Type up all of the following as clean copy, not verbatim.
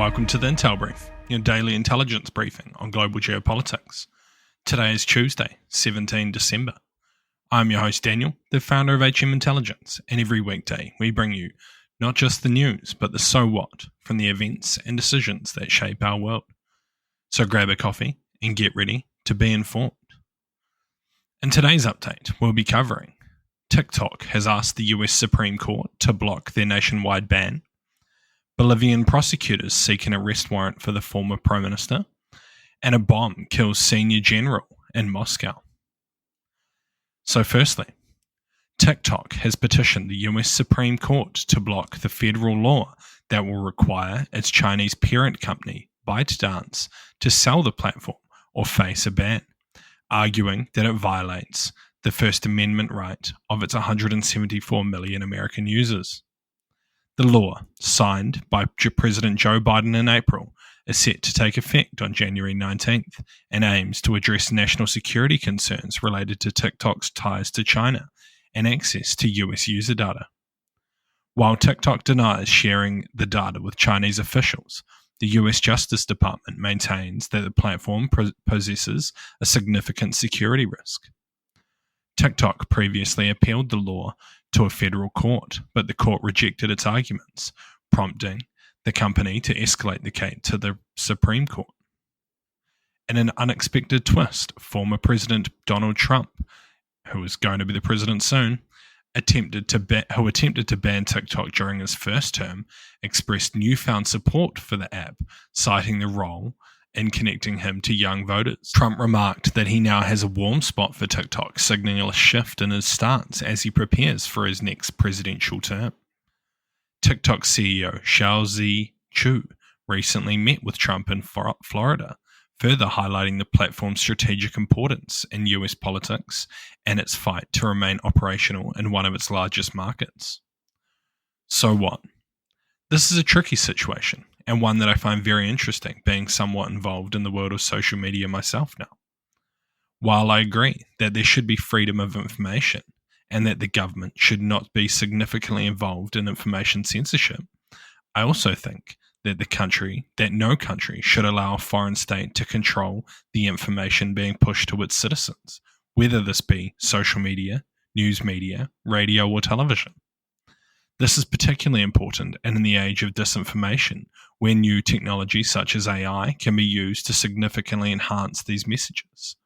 welcome to the Intel Brief, your daily intelligence briefing on global geopolitics. Today is Tuesday, 17 December. I'm your host Daniel, the founder of HM Intelligence, and every weekday we bring you not just the news, but the so what from the events and decisions that shape our world. So grab a coffee and get ready to be informed. In today's update, we'll be covering TikTok has asked the US Supreme Court to block their nationwide ban, Bolivian prosecutors seek an arrest warrant for the former Prime Minister, and a bomb kills senior general in Moscow. So firstly, TikTok has petitioned the US Supreme Court to block the federal law that will require its Chinese parent company, ByteDance, to sell the platform or face a ban, arguing that it violates the First Amendment right of its 174 million American users. The law, signed by President Joe Biden in April, is set to take effect on January 19th and aims to address national security concerns related to TikTok's ties to China and access to US user data. While TikTok denies sharing the data with Chinese officials, the US Justice Department maintains that the platform possesses a significant security risk. TikTok previously appealed the law to a federal court, but the court rejected its arguments, prompting the company to escalate the case to the Supreme Court. In an unexpected twist, former President Donald Trump, who is going to be the president soon, attempted to ban TikTok during his first term, expressed newfound support for the app, citing the role in connecting him to young voters. Trump remarked that he now has a warm spot for TikTok, signaling a shift in his stance as he prepares for his next presidential term. TikTok CEO Xiaozi Chu recently met with Trump in Florida, further highlighting the platform's strategic importance in US politics and its fight to remain operational in one of its largest markets. So what? This is a tricky situation, and one that I find very interesting, being somewhat involved in the world of social media myself now. While I agree that there should be freedom of information and that the government should not be significantly involved in information censorship, I also think that no country should allow a foreign state to control the information being pushed to its citizens, whether this be social media, news media, radio, or television. This is particularly important in the age of disinformation, where new technology such as AI can be used to significantly enhance these messages,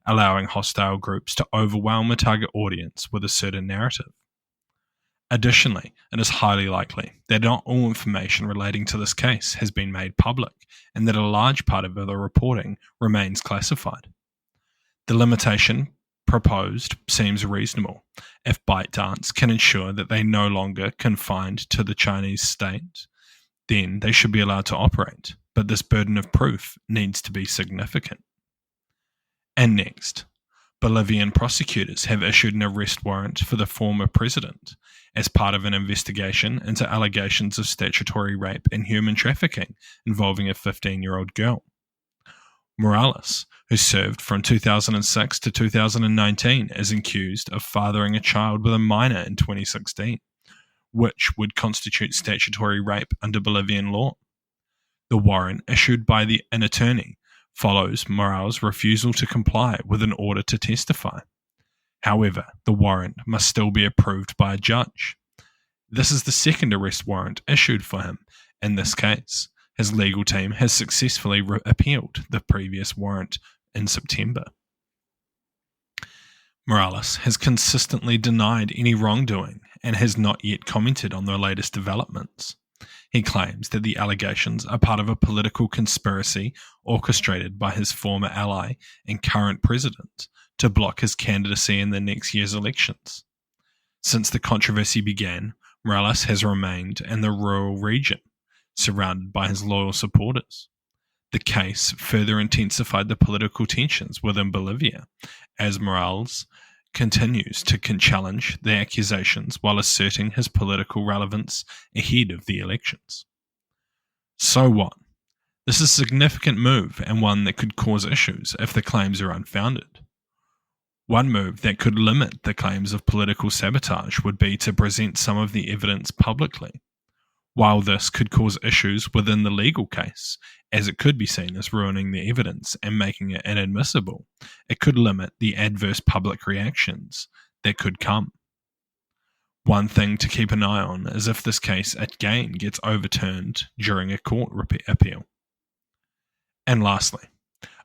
allowing hostile groups to overwhelm a target audience with a certain narrative. Additionally, it is highly likely that not all information relating to this case has been made public, and that a large part of the reporting remains classified. The limitation proposed seems reasonable if ByteDance can ensure that they no longer confined to the Chinese state, then they should be allowed to operate, but this burden of proof needs to be significant. And next, Bolivian prosecutors have issued an arrest warrant for the former president as part of an investigation into allegations of statutory rape and human trafficking involving a 15-year-old girl. Morales, who served from 2006 to 2019, is accused of fathering a child with a minor in 2016, which would constitute statutory rape under Bolivian law. The warrant, issued by an attorney, follows Morales' refusal to comply with an order to testify. However, the warrant must still be approved by a judge. This is the second arrest warrant issued for him in this case. His legal team has successfully appealed the previous warrant in September. Morales has consistently denied any wrongdoing and has not yet commented on the latest developments. He claims that the allegations are part of a political conspiracy orchestrated by his former ally and current president to block his candidacy in the next year's elections. Since the controversy began, Morales has remained in the rural region, surrounded by his loyal supporters. The case further intensified the political tensions within Bolivia, as Morales continues to challenge the accusations while asserting his political relevance ahead of the elections. So what? This is a significant move, and one that could cause issues if the claims are unfounded. One move that could limit the claims of political sabotage would be to present some of the evidence publicly. While this could cause issues within the legal case, as it could be seen as ruining the evidence and making it inadmissible, it could limit the adverse public reactions that could come. One thing to keep an eye on is if this case again gets overturned during a court appeal. And lastly,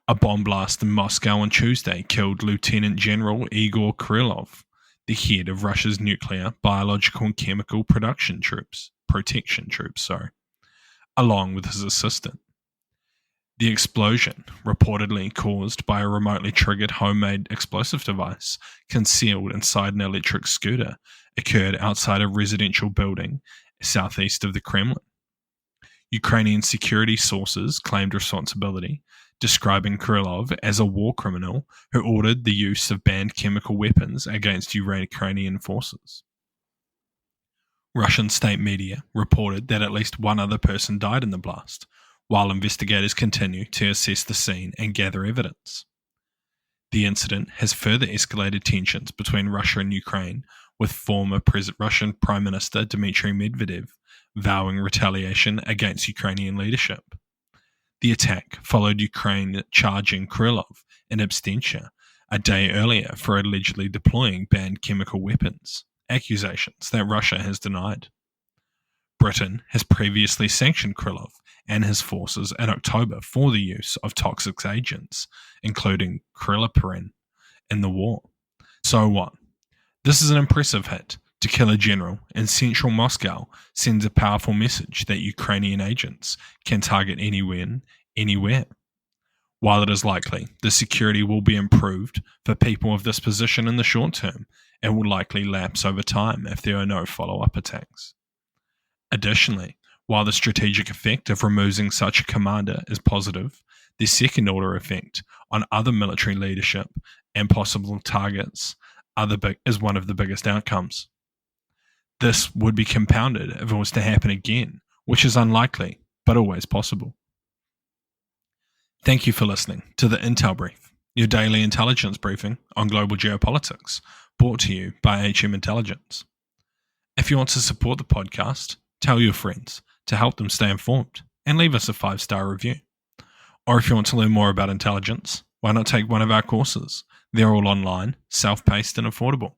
a bomb blast in Moscow on Tuesday killed Lieutenant General Igor Krylov, the head of Russia's nuclear, biological and chemical protection troops, along with his assistant. The explosion, reportedly caused by a remotely triggered homemade explosive device concealed inside an electric scooter, occurred outside a residential building southeast of the Kremlin. Ukrainian security sources claimed responsibility, describing Krylov as a war criminal who ordered the use of banned chemical weapons against Ukrainian forces. Russian state media reported that at least one other person died in the blast, while investigators continue to assess the scene and gather evidence. The incident has further escalated tensions between Russia and Ukraine, with former Russian Prime Minister Dmitry Medvedev vowing retaliation against Ukrainian leadership. The attack followed Ukraine charging Krylov in absentia a day earlier for allegedly deploying banned chemical weapons, accusations that Russia has denied. Britain has previously sanctioned Krylov and his forces in October for the use of toxic agents, including kryloperin, in the war. So what? This is an impressive hit to kill a general in central Moscow sends a powerful message that Ukrainian agents can target anyone, anywhere. While it is likely the security will be improved for people of this position in the short term, it will likely lapse over time if there are no follow-up attacks. Additionally, while the strategic effect of removing such a commander is positive, the second-order effect on other military leadership and possible targets is one of the biggest outcomes. This would be compounded if it was to happen again, which is unlikely, but always possible. Thank you for listening to the Intel Brief, your daily intelligence briefing on global geopolitics, brought to you by HM Intelligence. If you want to support the podcast, tell your friends to help them stay informed and leave us a 5-star review. Or if you want to learn more about intelligence, why not take one of our courses? They're all online, self-paced and affordable.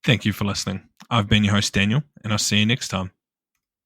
Thank you for listening. I've been your host Daniel, and I'll see you next time.